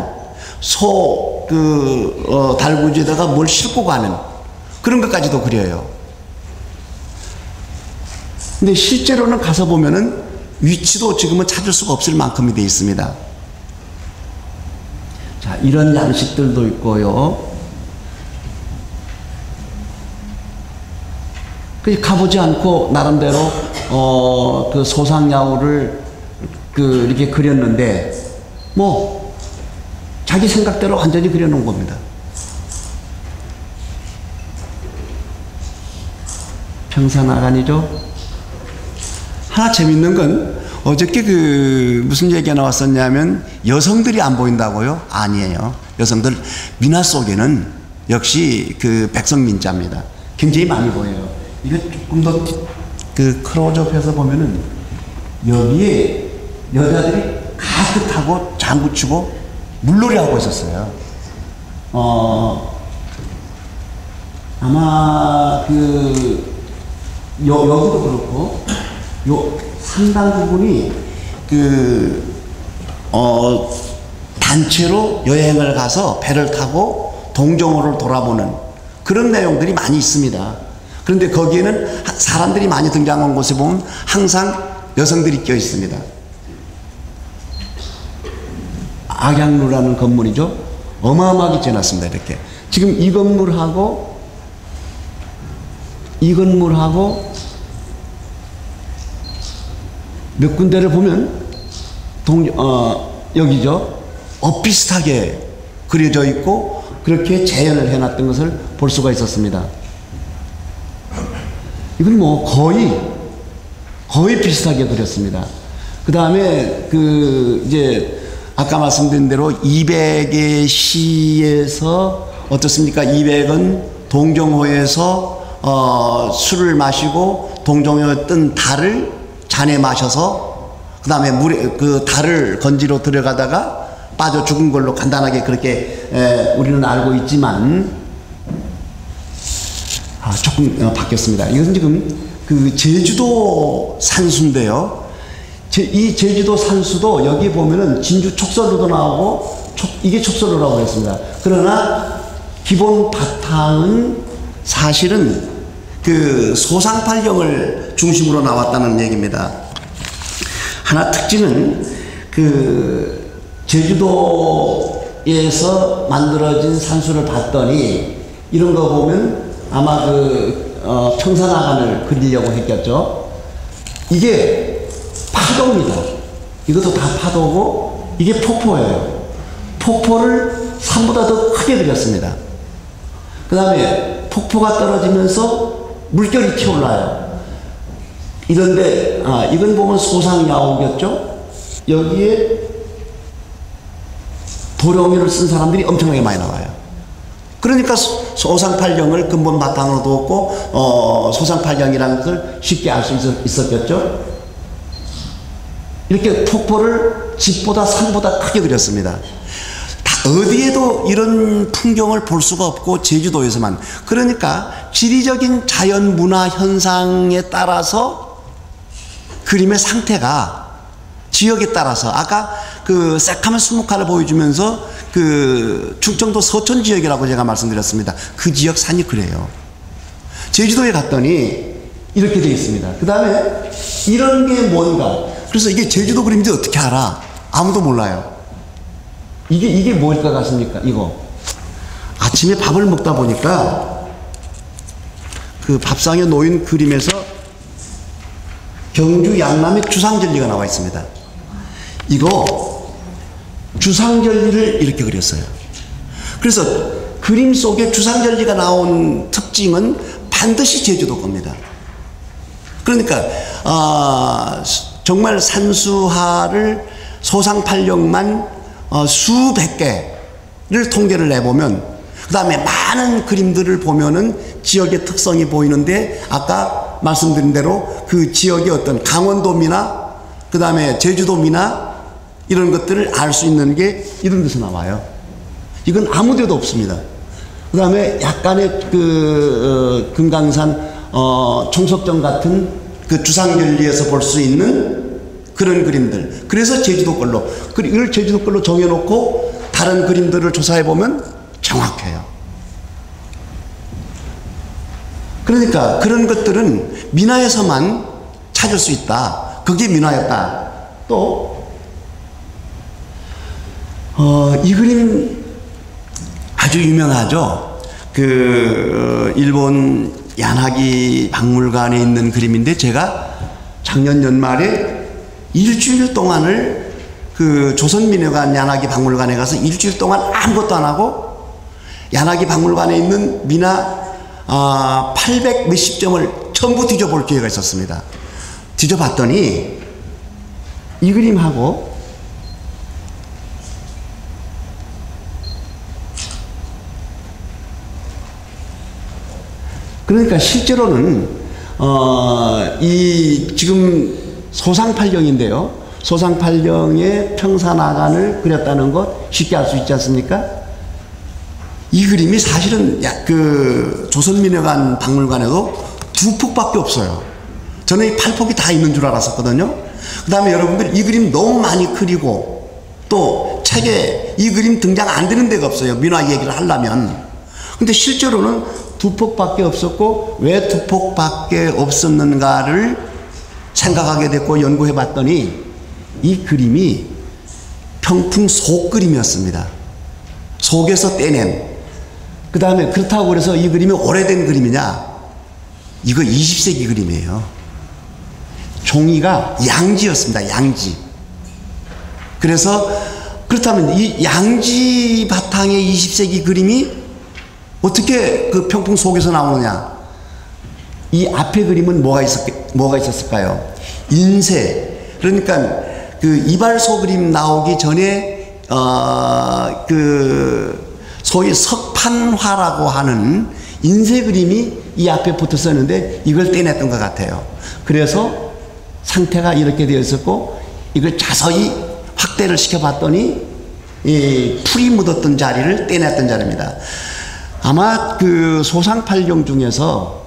소 그 달구지에다가 뭘 싣고 가는 그런 것까지도 그려요. 근데 실제로는 가서 보면은 위치도 지금은 찾을 수가 없을 만큼이 되어 있습니다. 자, 이런 양식들도 있고요. 그 가보지 않고 나름대로 그 소상야후를 그 이렇게 그렸는데, 뭐 자기 생각대로 완전히 그려놓은 겁니다. 평산화관이죠. 하나 재밌는 건 어저께 그 무슨 얘기가 나왔었냐면 여성들이 안 보인다고요? 아니에요. 여성들 민화 속에는 역시 그 백성민자입니다. 굉장히 많이 보여요. 이거 조금 더 그 클로즈업해서 보면은 여기에 여자들이 가득 타고 장구 치고 물놀이 하고 있었어요. 아마 그 여기도 그렇고 요 상당 부분이 그 단체로 여행을 가서 배를 타고 동정호를 돌아보는 그런 내용들이 많이 있습니다. 그런데 거기에는 사람들이 많이 등장한 곳에 보면 항상 여성들이 껴 있습니다. 악양루라는 건물이죠. 어마어마하게 지어놨습니다. 이렇게 지금 이 건물하고 몇 군데를 보면 여기죠. 비슷하게 그려져 있고 그렇게 재현을 해놨던 것을 볼 수가 있었습니다. 이건 뭐 거의 비슷하게 그렸습니다. 그 다음에 이제 아까 말씀드린 대로 200의 시에서 어떻습니까? 200은 동정호에서 술을 마시고 동정호에 뜬 달을 잔에 마셔서 그 다음에 물에 그 달을 건지로 들어가다가 빠져 죽은 걸로 간단하게 그렇게 우리는 알고 있지만 조금 바뀌었습니다. 이것은 지금 그 제주도 산수인데요. 이 제주도 산수도 여기 보면은 진주 촉설로도 나오고 이게 촉설로라고 했습니다. 그러나 기본 바탕은 사실은 그 소상팔경을 중심으로 나왔다는 얘기입니다. 하나 특징은 그 제주도에서 만들어진 산수를 봤더니 이런 거 보면 아마 평산화관을 그리려고 했겠죠. 이게 파도입니다. 이것도 다 파도고 이게 폭포예요. 폭포를 산보다 더 크게 그렸습니다. 그 다음에 폭포가 떨어지면서 물결이 튀어올라요. 이런데 이건 보면 소상야옥이었죠. 여기에 도룡이를 쓴 사람들이 엄청나게 많이 나와요. 그러니까 소상팔경을 근본 바탕으로 두었고 소상팔경이라는 것을 쉽게 알 수 있었겠죠. 이렇게 폭포를 집보다 산보다 크게 그렸습니다. 어디에도 이런 풍경을 볼 수가 없고 제주도에서만. 그러니까 지리적인 자연 문화 현상에 따라서 그림의 상태가 지역에 따라서 아까 그 새카만 수묵화를 보여주면서 그 충청도 서촌 지역이라고 제가 말씀드렸습니다. 그 지역 산이 그래요. 제주도에 갔더니 이렇게 되어 있습니다. 그 다음에 이런 게 뭔가. 그래서 이게 제주도 그림인지 어떻게 알아? 아무도 몰라요. 이게 뭐일 것 같습니까? 이거. 아침에 밥을 먹다 보니까 그 밥상에 놓인 그림에서 경주 양남의 주상절리가 나와 있습니다. 이거 주상절리를 이렇게 그렸어요. 그래서 그림 속에 주상절리가 나온 특징은 반드시 제주도 겁니다. 그러니까 정말 산수화를 소상팔경만 수백 개를 통계를 내보면 그 다음에 많은 그림들을 보면은 지역의 특성이 보이는데 아까 말씀드린 대로 그 지역의 어떤 강원도미나 그 다음에 제주도미나 이런 것들을 알 수 있는 게 이런 데서 나와요. 이건 아무 데도 없습니다. 그 다음에 약간의 금강산 총석정 같은 그 주상절리에서 볼 수 있는 그런 그림들. 그래서 제주도 걸로 이걸 제주도 걸로 정해놓고 다른 그림들을 조사해보면 정확해요. 그러니까 그런 것들은 민화에서만 찾을 수 있다. 그게 민화였다. 또 이 그림 아주 유명하죠. 일본 야나기 박물관에 있는 그림인데 제가 작년 연말에 일주일 동안을 조선민회관 야나기 박물관에 가서 일주일 동안 아무것도 안 하고 야나기 박물관에 있는 민화 800 몇십 점을 전부 뒤져볼 기회가 있었습니다. 뒤져봤더니 이 그림하고 그러니까 실제로는 이 지금 소상팔경인데요. 소상팔경의 평산화관을 그렸다는 것 쉽게 알 수 있지 않습니까? 이 그림이 사실은 조선민회관 박물관에도 2폭밖에 없어요. 저는 이 8폭이 다 있는 줄 알았었거든요. 그 다음에 여러분들 이 그림 너무 많이 그리고 또 책에 이 그림 등장 안 되는 데가 없어요. 민화 얘기를 하려면. 근데 실제로는 두 폭밖에 없었고 왜 두 폭밖에 없었는가를 생각하게 됐고 연구해 봤더니 이 그림이 평풍 속 그림이었습니다. 속에서 떼낸. 그 다음에 그렇다고 그래서 이 그림이 오래된 그림이냐? 이거 20세기 그림이에요. 종이가 양지였습니다. 양지. 그래서 그렇다면 이 양지 바탕의 20세기 그림이 어떻게 그 평풍 속에서 나오느냐? 이 앞에 그림은 뭐가 있었을까요? 인쇄. 그러니까 그 이발소 그림 나오기 전에 그 소위 석판화라고 하는 인쇄 그림이 이 앞에 붙었었는데 이걸 떼냈던 것 같아요. 그래서 상태가 이렇게 되어 있었고 이걸 자세히 확대를 시켜봤더니 이 풀이 묻었던 자리를 떼냈던 자리입니다. 아마 그 소상팔경 중에서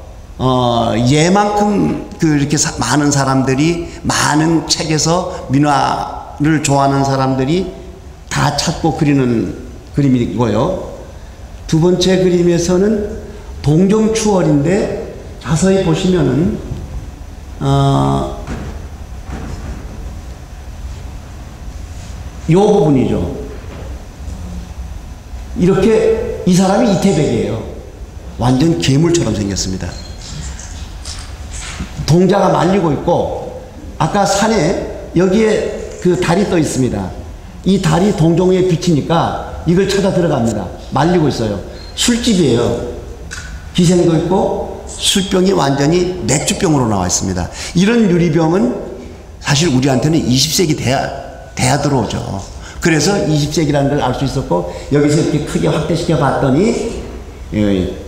얘만큼 이렇게 많은 사람들이 많은 책에서 민화를 좋아하는 사람들이 다 찾고 그리는 그림이고요. 두 번째 그림에서는 동정추월인데 자세히 보시면은 이 부분이죠. 이렇게 이 사람이 이태백이에요. 완전 괴물처럼 생겼습니다. 동자가 말리고 있고 아까 산에 여기에 그 달이 떠 있습니다. 이 달이 동정에 비치니까 이걸 찾아 들어갑니다. 말리고 있어요. 술집이에요. 기생도 있고 술병이 완전히 맥주병으로 나와 있습니다. 이런 유리병은 사실 우리한테는 20세기 돼야 들어오죠. 그래서 20세기라는 걸 알 수 있었고 여기서 이렇게 크게 확대시켜 봤더니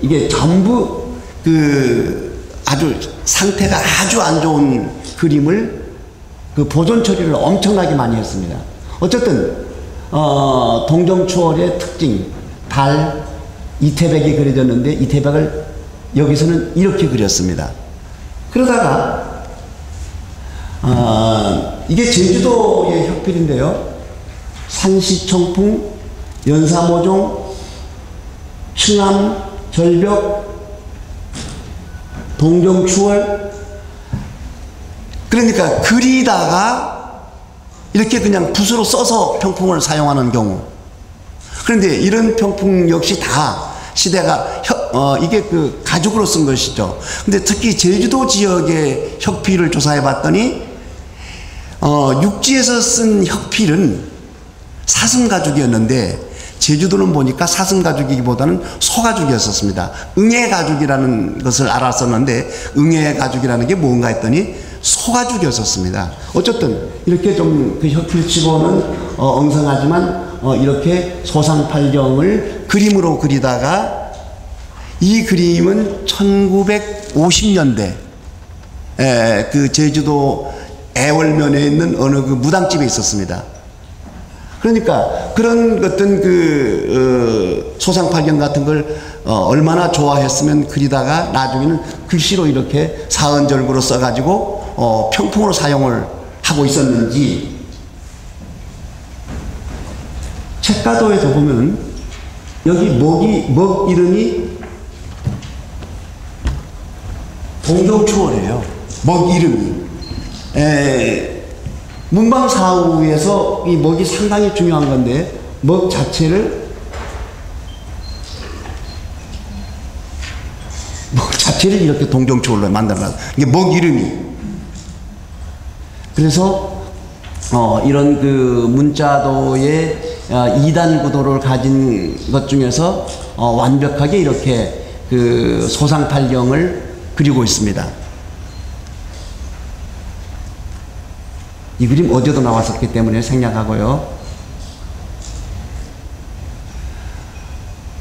이게 전부 그 아주 상태가 아주 안 좋은 그림을 그 보존 처리를 엄청나게 많이 했습니다. 어쨌든 동정추월의 특징 달 이태백이 그려졌는데 이태백을 여기서는 이렇게 그렸습니다. 그러다가 이게 제주도의 혁필인데요. 산시청풍, 연사모종, 충암, 절벽, 동정추월. 그러니까 그리다가 이렇게 그냥 붓으로 써서 평풍을 사용하는 경우. 그런데 이런 평풍 역시 다 시대가 이게 그 가죽으로 쓴 것이죠. 근데 특히 제주도 지역의 혁필을 조사해 봤더니 육지에서 쓴 혁필은 사슴 가죽이었는데 제주도는 보니까 사슴 가죽이기보다는 소 가죽이었었습니다. 응애 가죽이라는 것을 알았었는데 응애 가죽이라는 게 뭔가 했더니 소 가죽이었었습니다. 어쨌든 이렇게 좀 그 혁필치고는 엉성하지만 이렇게 소상팔경을 그림으로 그리다가 이 그림은 1950년대 그 제주도 애월면에 있는 어느 그 무당집에 있었습니다. 그러니까 그런 어떤 그 소상팔경 같은 걸 얼마나 좋아했으면 그리다가 나중에는 글씨로 이렇게 사은절구로 써가지고 평풍으로 사용을 하고 있었는지. 책가도에서 보면 여기 먹 이름이 동정추월이에요. 먹 이름이. 문방사후에서 이 먹이 상당히 중요한 건데 먹 자체를 이렇게 동정추월로 만들어놨어요. 이게 먹 이름이. 그래서 이런 그 문자도의 2단 구도를 가진 것 중에서 완벽하게 이렇게 그 소상팔경을 그리고 있습니다. 이 그림 어제도 나왔었기 때문에 생략하고요.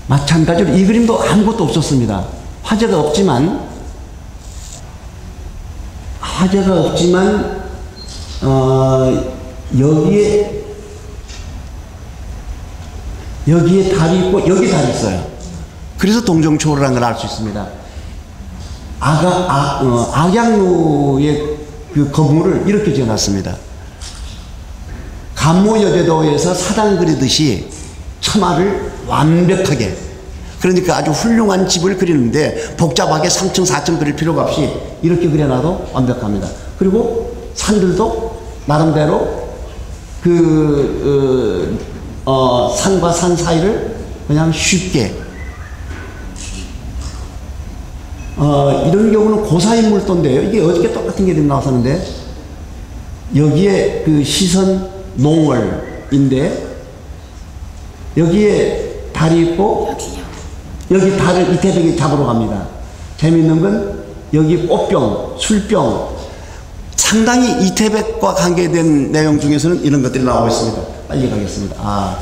마찬가지로 이 그림도 아무것도 없었습니다. 화제가 없지만 여기에 달이 있고 여기 달이 있어요. 그래서 동정추월이라는 걸 알 수 있습니다. 악양루의 그 건물을 이렇게 지어놨습니다. 간모여대도에서 사당 그리듯이 처마를 완벽하게. 그러니까 아주 훌륭한 집을 그리는데 복잡하게 3층, 4층 그릴 필요가 없이 이렇게 그려놔도 완벽합니다. 그리고 산들도 나름대로 산과 산 사이를 그냥 쉽게 이런 경우는 고사인물도인데요. 이게 어저께 똑같은 게 나왔었는데 여기에 그 시선 농월인데 여기에 달이 있고 여기 달을 이태백이 잡으러 갑니다. 재밌는 건 여기 꽃병, 술병 상당히 이태백과 관계된 내용 중에서는 이런 것들이 나오고 있습니다. 빨리 가겠습니다.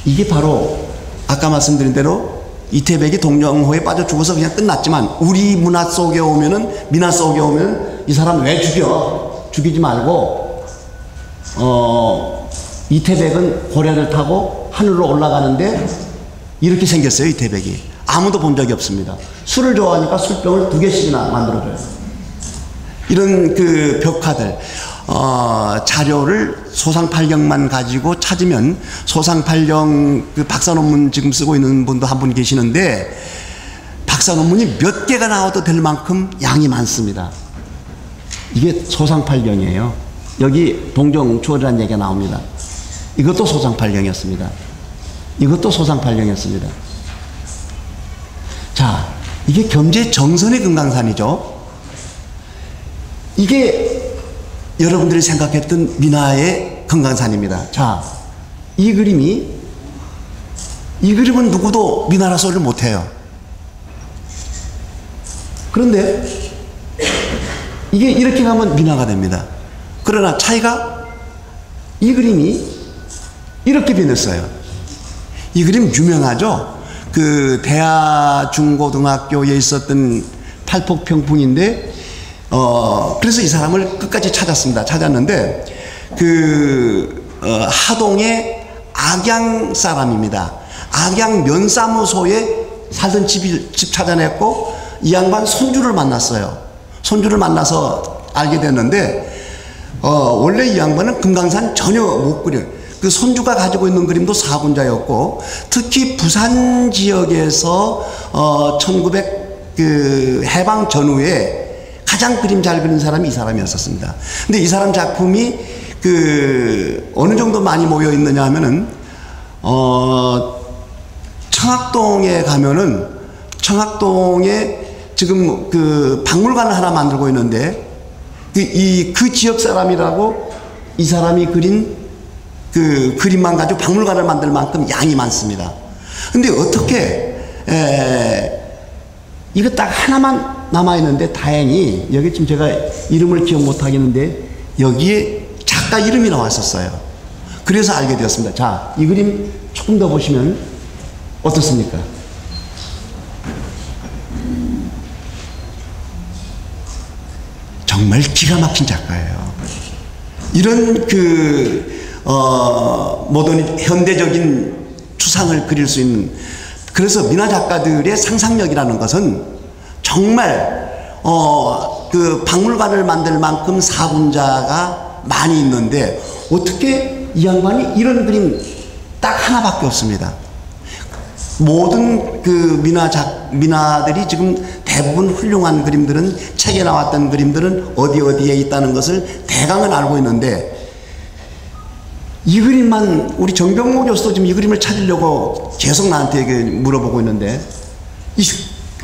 이게 바로 아까 말씀드린 대로 이태백이 동정호에 빠져 죽어서 그냥 끝났지만 우리 문화 속에 오면은 민화 속에 오면 이 사람 왜 죽여? 죽이지 말고 이태백은 고래를 타고 하늘로 올라가는데 이렇게 생겼어요. 이태백이 아무도 본 적이 없습니다. 술을 좋아하니까 술병을 2개씩이나 만들어줘요. 이런 그 벽화들 자료를 소상팔경만 가지고 찾으면 소상팔경 그 박사 논문 지금 쓰고 있는 분도 한 분 계시는데 박사 논문이 몇 개가 나와도 될 만큼 양이 많습니다. 이게 소상팔경이에요. 여기 동정추월이라는 얘기가 나옵니다. 이것도 소상팔경이었습니다. 이것도 소상팔경이었습니다. 자, 이게 경제 정선의 금강산이죠. 이게 여러분들이 생각했던 민화의 금강산입니다. 자, 이 그림은 누구도 민화라 소리를 못해요. 그런데 이게 이렇게 가면 민화가 됩니다. 그러나 차이가 이 그림이 이렇게 변했어요. 이 그림 유명하죠? 그 대하중고등학교에 있었던 팔폭평풍인데 그래서 이 사람을 끝까지 찾았습니다. 찾았는데 하동의 악양 사람입니다. 악양 면사무소에 살던 집 찾아냈고 이 양반 손주를 만났어요. 손주를 만나서 알게 됐는데 원래 이 양반은 금강산 전혀 못 그려. 그 손주가 가지고 있는 그림도 사군자였고 특히 부산 지역에서 1900 해방 전후에 가장 그림 잘 그리는 사람이 이 사람이었었습니다. 근데 이 사람 작품이 어느 정도 많이 모여 있느냐 하면은 청학동에 가면은 청학동에 지금 박물관을 하나 만들고 있는데 그 지역 사람이라고 이 사람이 그린 그림만 가지고 박물관을 만들 만큼 양이 많습니다. 근데 어떻게 이거 딱 하나만 남아있는데 다행히 여기 지금 제가 이름을 기억 못하겠는데 여기에 작가 이름이 나왔었어요. 그래서 알게 되었습니다. 자, 이 그림 조금 더 보시면 어떻습니까? 정말 기가 막힌 작가예요. 이런 모던 현대적인 추상을 그릴 수 있는 그래서 민화 작가들의 상상력이라는 것은 정말 박물관을 만들 만큼 사군자가 많이 있는데 어떻게 이 양반이 이런 그림 딱 하나밖에 없습니다. 모든 민화들이 지금 대부분 훌륭한 그림들은 책에 나왔던 그림들은 어디에 있다는 것을 대강은 알고 있는데 이 그림만 우리 정병모 교수도 지금 이 그림을 찾으려고 계속 나한테 물어보고 있는데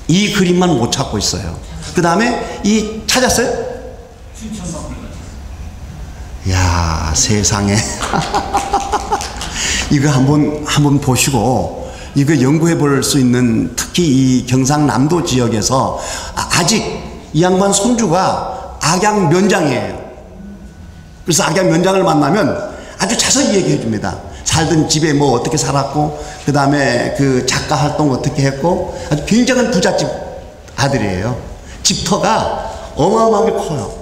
이 그림만 못 찾고 있어요. 그 다음에 찾았어요? 야 세상에 이거 한번 보시고 이거 연구해 볼 수 있는 특히 이 경상남도 지역에서 아직 이 양반 손주가 악양 면장이에요. 그래서 악양 면장을 만나면 아주 자세히 얘기해 줍니다. 살던 집에 뭐 어떻게 살았고 그 다음에 작가 활동 어떻게 했고 아주 굉장한 부잣집 아들이에요. 집터가 어마어마하게 커요.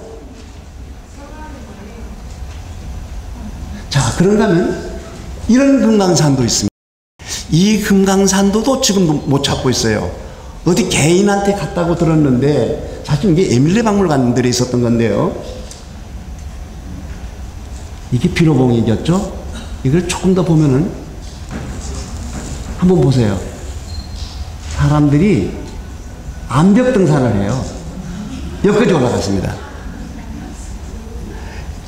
자, 그런가 하면 이런 금강산도 있습니다. 이 금강산도도 지금 못 찾고 있어요. 어디 개인한테 갔다고 들었는데 사실 이게 에밀레 박물관들에 있었던 건데요. 이게 비로봉이겠죠? 이걸 조금 더 보면은 한번 보세요. 사람들이 암벽 등산을 해요. 여기까지 올라갔습니다.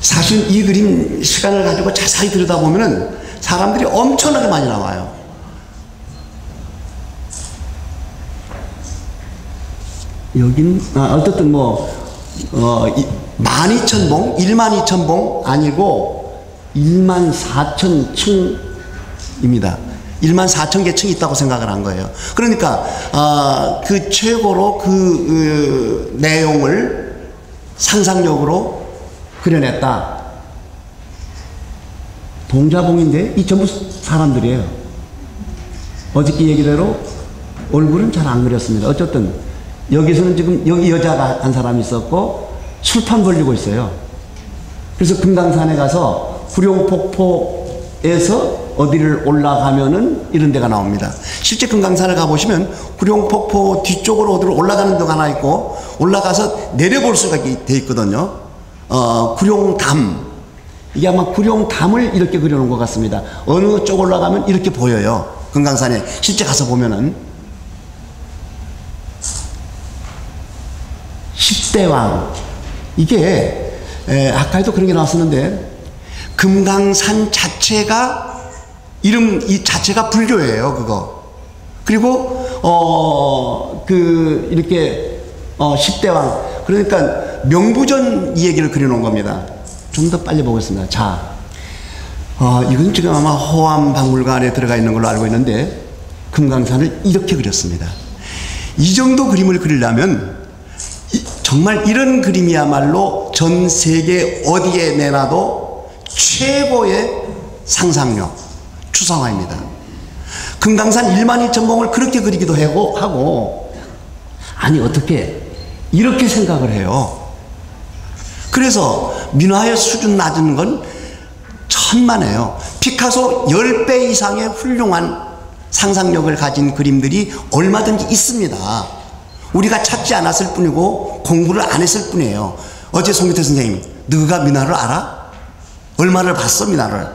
사실 이 그림 시간을 가지고 자세히 들여다보면은 사람들이 엄청나게 많이 나와요. 여긴, 어쨌든 12,000봉, 12,000봉 아니고 14,000층입니다. 14,000개 층이 있다고 생각을 한 거예요. 그러니까, 그 최고로 그 내용을 상상력으로 그려냈다. 동자봉인데 이 전부 사람들이에요. 어저께 얘기대로 얼굴은 잘 안 그렸습니다. 어쨌든 여기서는 지금 여기 여자가 한 사람이 있었고 술판 벌리고 있어요. 그래서 금강산에 가서 구룡폭포에서 어디를 올라가면은 이런 데가 나옵니다. 실제 금강산을 가보시면 구룡폭포 뒤쪽으로 어디로 올라가는 데가 하나 있고 올라가서 내려볼 수가 돼 있거든요. 구룡담. 이게 아마 구룡담을 이렇게 그려놓은 것 같습니다. 어느 쪽 올라가면 이렇게 보여요. 금강산에 실제 가서 보면은. 10대왕. 이게 아까에도 그런 게 나왔었는데 금강산 자체가 이 자체가 불교예요. 그거. 그리고 이렇게 10대왕. 그러니까 명부전 이 얘기를 그려놓은 겁니다. 좀 더 빨리 보겠습니다. 자, 이건 지금 아마 호암박물관에 들어가 있는 걸로 알고 있는데 금강산을 이렇게 그렸습니다. 이 정도 그림을 그리려면 정말 이런 그림이야말로 전 세계 어디에 내놔도 최고의 상상력, 추상화입니다. 금강산 12,000봉을 그렇게 그리기도 하고 아니 어떻게 이렇게 생각을 해요. 그래서 민화의 수준 낮은 건 천만에요. 피카소 10배 이상의 훌륭한 상상력을 가진 그림들이 얼마든지 있습니다. 우리가 찾지 않았을 뿐이고 공부를 안 했을 뿐이에요. 어제 송기태 선생님, 너가 민화를 알아? 얼마를 봤어 민화를?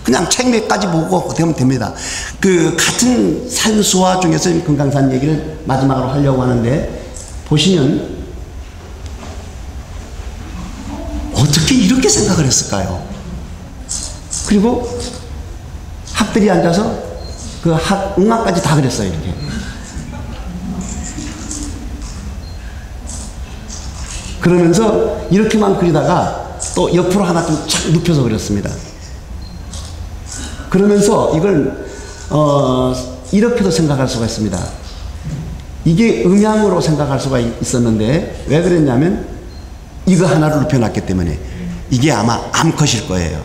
그냥 책 몇 가지 보고 되면 됩니다. 그 같은 산수화 중에서 금강산 얘기를 마지막으로 하려고 하는데 보시면 어떻게 이렇게 생각을 했을까요? 그리고 학들이 앉아서 그 응학까지 다 그렸어요. 이렇게. 그러면서 이렇게만 그리다가 또 옆으로 하나 좀 착 눕혀서 그렸습니다. 그러면서 이걸 이렇게도 생각할 수가 있습니다. 이게 음양으로 생각할 수가 있었는데 왜 그랬냐면 이거 하나를 눕혀놨기 때문에 이게 아마 암컷일 거예요.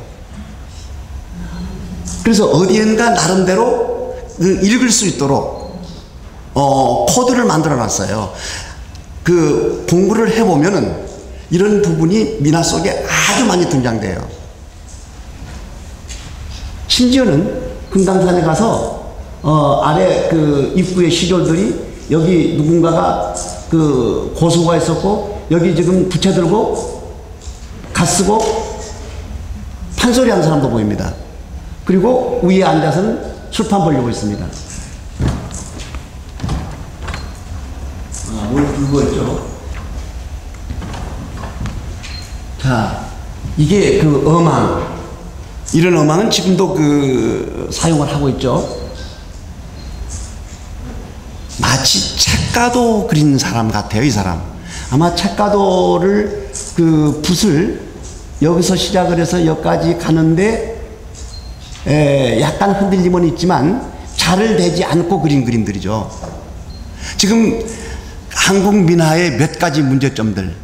그래서 어디엔가 나름대로 읽을 수 있도록 코드를 만들어 놨어요. 그 공부를 해보면은 이런 부분이 민화 속에 아주 많이 등장돼요. 심지어는 금강산에 가서 아래 그 입구의 시졸들이 여기 누군가가 그 고소가 있었고 여기 지금 부채 들고 갓 쓰고 판소리 하는 사람도 보입니다. 그리고 위에 앉아서는 술판 벌리고 있습니다. 뭘 불고 있죠? 자, 이게 그 어망. 이런 어망은 지금도 그 사용을 하고 있죠. 마치 책가도 그린 사람 같아요, 이 사람. 아마 책가도를 그 붓을 여기서 시작을 해서 여기까지 가는데 약간 흔들림은 있지만 잘을 대지 않고 그린 그림들이죠. 지금 한국 민화의 몇 가지 문제점들.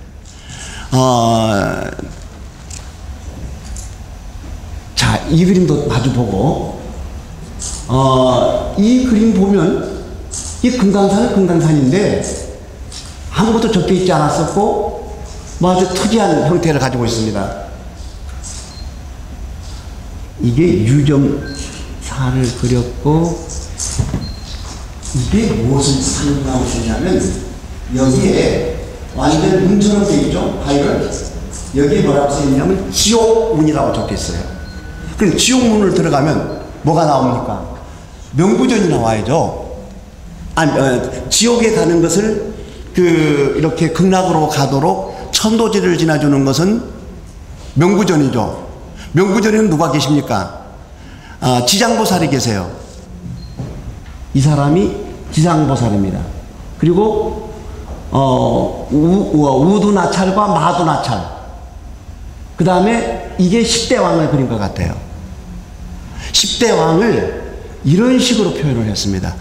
자, 이 그림도 마주 보고, 이 그림 보면, 이 금강산은 금강산인데, 아무것도 적혀 있지 않았었고, 뭐 아주 특이한 형태를 가지고 있습니다. 이게 유점사를 그렸고, 이게 무엇을 상징하시냐면, 여기에 완전 문처럼 되어 있죠? 파일을. 여기에 뭐라고 써있냐면, 지옥문이라고 적혀 있어요. 그럼 지옥문을 들어가면 뭐가 나옵니까? 명부전이 나와야죠. 지옥에 가는 것을 이렇게 극락으로 가도록 천도지를 지나주는 것은 명구전이죠. 명구전에는 누가 계십니까? 지장보살이 계세요. 이 사람이 지장보살입니다. 그리고 우두나찰과 마두나찰, 그 다음에 이게 10대 왕을 그린 것 같아요. 10대 왕을 이런 식으로 표현을 했습니다.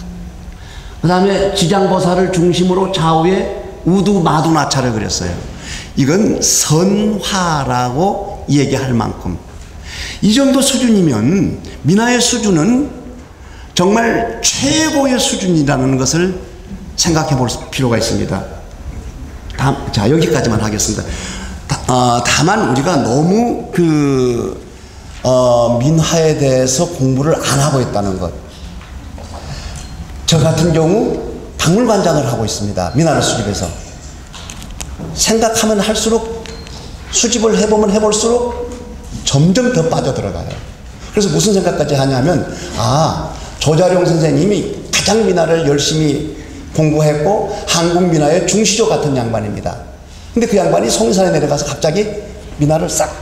그 다음에 지장보살을 중심으로 좌우에 우두마두나찰을 그렸어요. 이건 선화라고 얘기할 만큼, 이 정도 수준이면 민화의 수준은 정말 최고의 수준이라는 것을 생각해 볼 필요가 있습니다. 자, 여기까지만 하겠습니다. 다만 우리가 너무 민화에 대해서 공부를 안 하고 있다는 것. 저 같은 경우 박물관장을 하고 있습니다. 민화를 수집해서. 생각하면 할수록, 수집을 해보면 해볼수록 점점 더 빠져들어가요. 그래서 무슨 생각까지 하냐면, 조자룡 선생님이 가장 민화를 열심히 공부했고 한국 민화의 중시조 같은 양반입니다. 근데 그 양반이 송산에 내려가서 갑자기 민화를 싹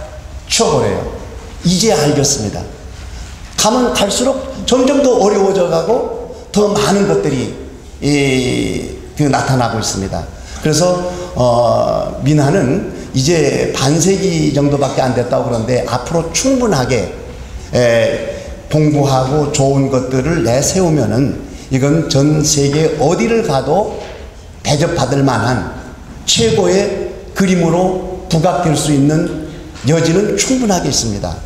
치워버려요. 이제 알겠습니다. 가면 갈수록 점점 더 어려워져 가고 더 많은 것들이 나타나고 있습니다. 그래서 민화는 이제 반세기 정도밖에 안 됐다고 그러는데 앞으로 충분하게 공부하고 좋은 것들을 내세우면은 이건 전 세계 어디를 가도 대접받을 만한 최고의 그림으로 부각될 수 있는 여지는 충분하게 있습니다.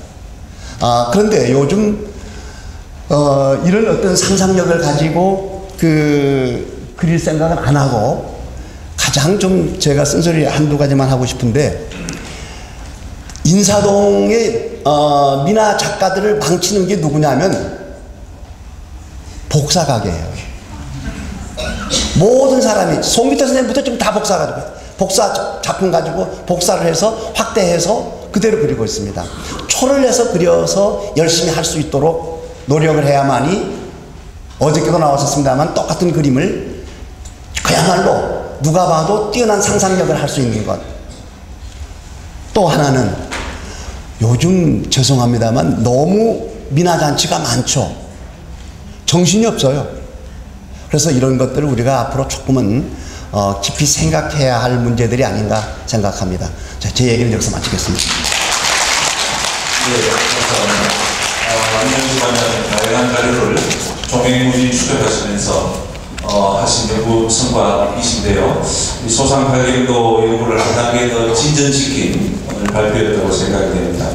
그런데 요즘 이런 어떤 상상력을 가지고 그릴 생각은 안 하고, 가장 좀 제가 쓴소리 한두 가지만 하고 싶은데, 인사동의 민화 작가들을 망치는 게 누구냐면 복사가게예요. 모든 사람이 송기태 선생님부터 지금 다 복사 작품 가지고 복사를 해서 확대해서 그대로 그리고 있습니다. 초를 내서 그려서 열심히 할 수 있도록 노력을 해야만이, 어저께도 나왔었습니다만 똑같은 그림을 그야말로 누가 봐도 뛰어난 상상력을 할 수 있는 것. 또 하나는 요즘 죄송합니다만 너무 민화잔치가 많죠. 정신이 없어요. 그래서 이런 것들을 우리가 앞으로 조금은 깊이 생각해야 할 문제들이 아닌가 생각합니다. 자, 제 얘기는 여기서 마치겠습니다. 네, 감사합니다. 다양한 자료를 종횡무진 수집하시면서 하신 연구 성과이신데요. 소상발견도 연구를 한 단계 더 진전시킨 오늘 발표였다고 생각이 됩니다.